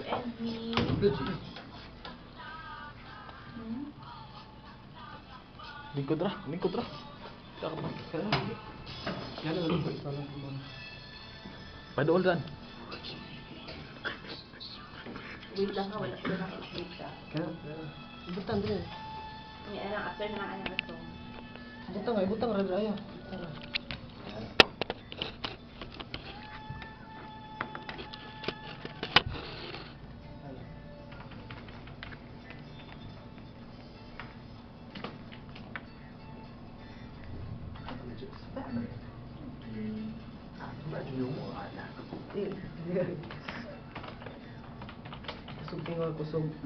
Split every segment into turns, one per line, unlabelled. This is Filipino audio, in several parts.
and me.
Lingkod ra. Padool dan.
Wait lang ha, wala sila nakakita.
Ibutan din.
May anang after na mga anang ito.
Ibutang ra ayo.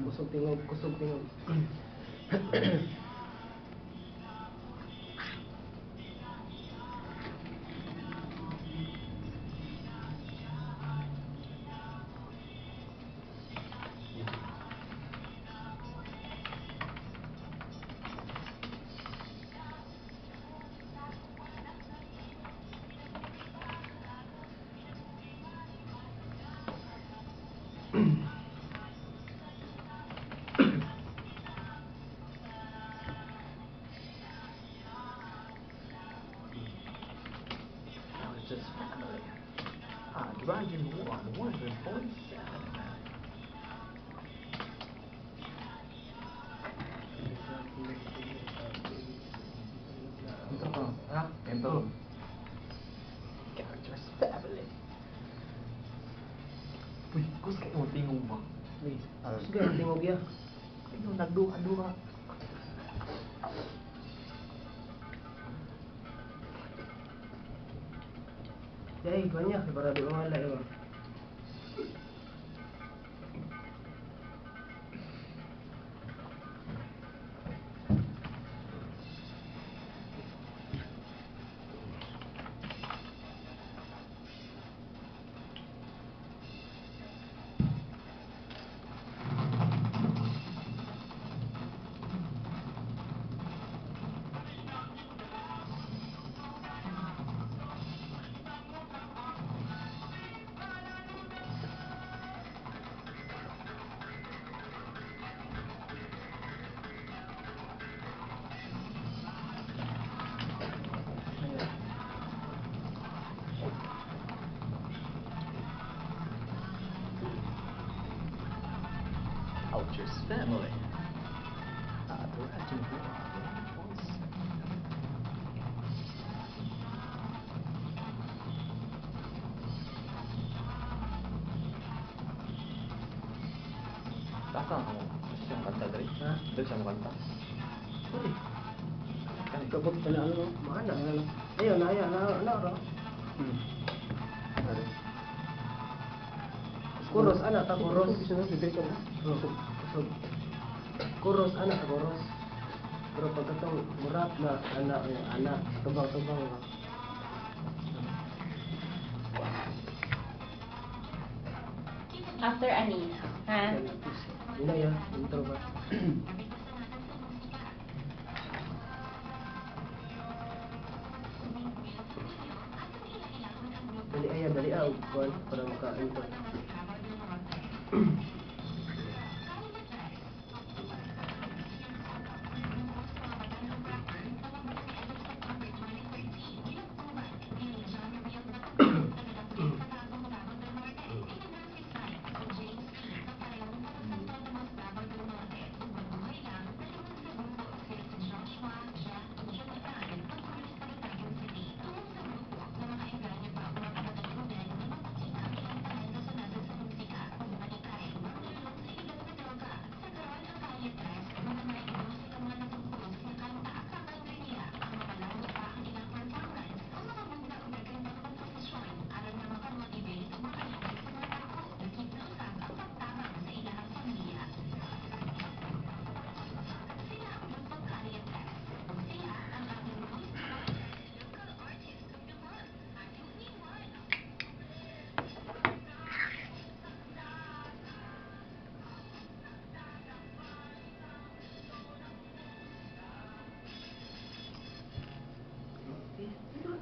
Kusog tingog.
Just family. Dragon 147. Ito. Characters family. Uy, kus kayo tingog ba?
Sige, tingog ya.
Kayo nagduha-duha.
Yay, banyak para di wala ya.
Oucher's family. Dragon 147. Saan kamu? Siyang kanta dari?
Ha?
Dari siyang kanta.
Uy,
Kan
kabog na ano, maana ano. Ayun, na ra.
Dari.
Kuros anak ta kuros. Kusog. Kuros anak ta kuros. Pero pagkatong murat na anak tubang-tubang na.
After Anina. Ha?
Ina ya, intro ba? Dali aw, kuan para maka-intro.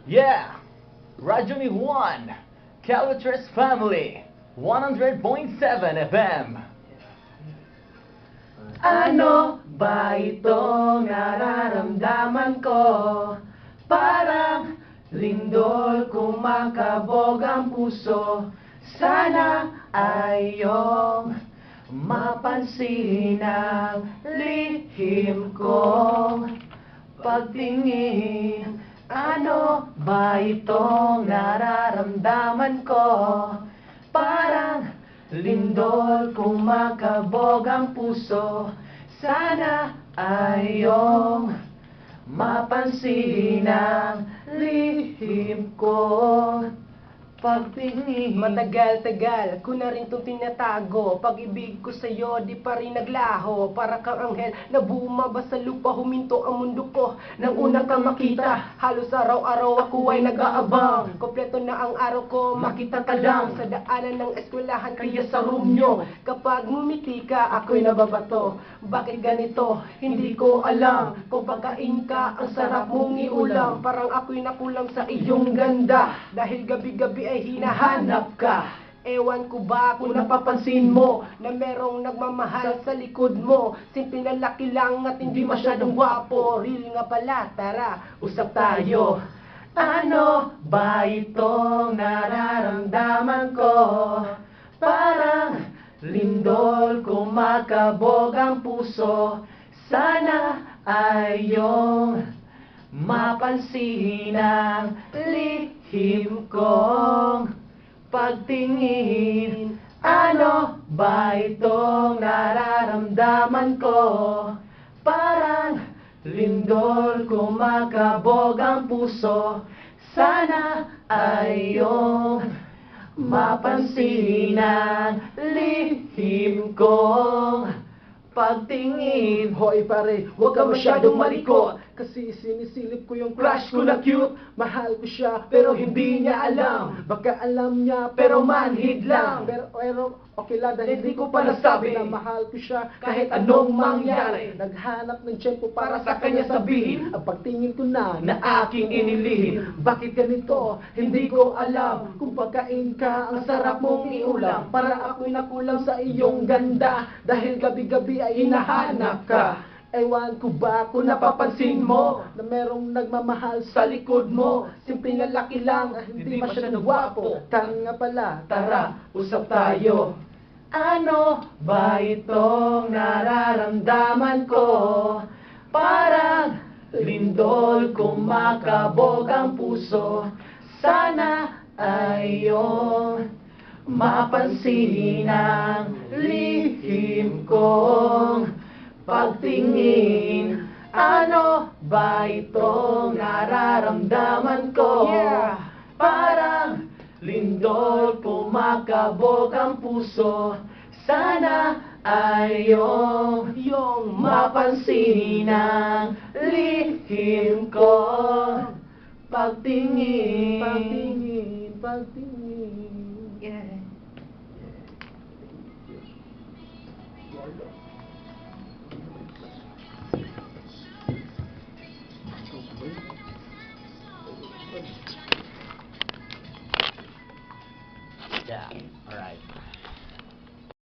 Yeah! Rajuni 1! Calatress family! 100.7 FM.
Ano ba itong nararamdaman ko? Parang lindol kumakabog ang puso. Sana ay iyong mapansin ang lihim kong pagtingin. Ano ba itong nararamdaman ko? Parang lindol kumakabog ang puso. Sana ay iyong mapansin ang lihim kong pagtingin. Matagal-tagal ko na rin itong tinatago. Pag-ibig ko sa'yo di pa rin naglaho. Para kang anghel na bumaba sa lupa. Huminto ang mundo ko nang una kang makita. Halos araw-araw ako ay nag-aabang. Kompleto na ang araw ko, makita ka lang sa daanan ng eskwelahan, kaya sa room nyo. Kapag ngumiti ka, ako'y nababato. Bakit ganito? Hindi ko alam. Kung pagkain ka, ang sarap mong iulam. Parang ako'y nakulang sa iyong ganda. Dahil gabi-gabi ay hinahanap ka. Ewan ko ba kung napapansin mo na merong nagmamahal sa likod mo. Simple na laki lang at hindi masyadong gwapo. Real nga pala, tara, usap tayo. Ano ba itong nararamdaman ko? Parang lindol kumakabog ang puso. Sana ay iyong mapansin ang lihim kong pagtingin. Ano ba itong nararamdaman ko? Parang lindol kumakabog ang puso. Sana ay iyong mapansin ang lihim kong pagtingin. Hoy pare, huwag ka masyadong malikot. Kasi sinisilip ko yung crush ko na cute. Mahal ko siya, pero hindi niya alam. Baka alam niya, pero manhid lang. Pero okay lang, dahil hindi ko pa nasabi na mahal ko siya kahit anong mangyari. Naghanap ng tiyempo para sa kanya sabihin ang pagtingin ko na aking inilihim. Bakit ganito? Hindi ko alam. Kung pagkain ka, ang sarap mong iulam. Parang ako'y nakulang sa iyong ganda. Dahil gabi-gabi ay hinahanap ka. Ewan ko ba kung napapansin mo na merong nagmamahal sa likod mo. Simple na laki lang, hindi masyadong gwapo. Tanga pala, tara, usap tayo. Ano ba itong nararamdaman ko? Parang lindol kumakabog ang puso. Sana ay iyong mapansin ang lihim kong pagtingin. Ano ba itong nararamdaman ko? Parang lindol kumakabog ang puso. Sana ay iyong mapansin ang lihim ko. Pagtingin, pagtingin, pagtingin.